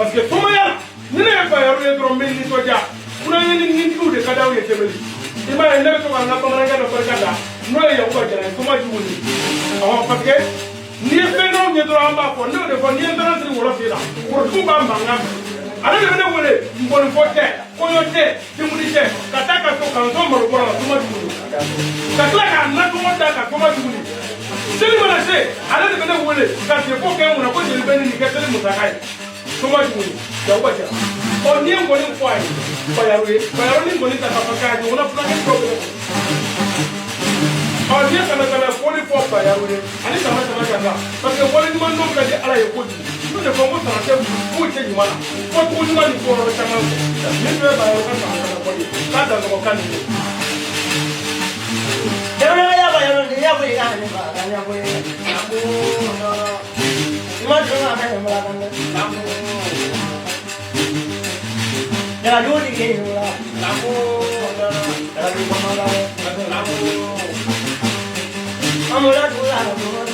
Parce que tout le monde, nous n'avons pas de tromper ni soja. Nous avons ni tout de cadavre et tebeli. Il m'a dit que on n'a pas mangé de percada. Nous avons pas de tout le monde. Alors parce que ni fait non ni droit en bas pour nous de voir ni entrer dans le wolof là. Pour tout bas mangam. Alors le venez voler, bon côté, coyote, dimulité, kataka to kanzo morogoro tout le monde. Kataka na tout le monde ka tout le monde. C'est le menacé. Alors le venez voler, quand il faut qu'on a pas de venir ni qu'est-ce que nous avons. Too much money. On y est going to find by only money that have a one of the problem. On y est going to 44 by a way, and it's a matter but the one man knows that the ally would do the promoter and tell you take money. What would you want for a channel? Never by a body. That doesn't come to ya yo ni que la amor la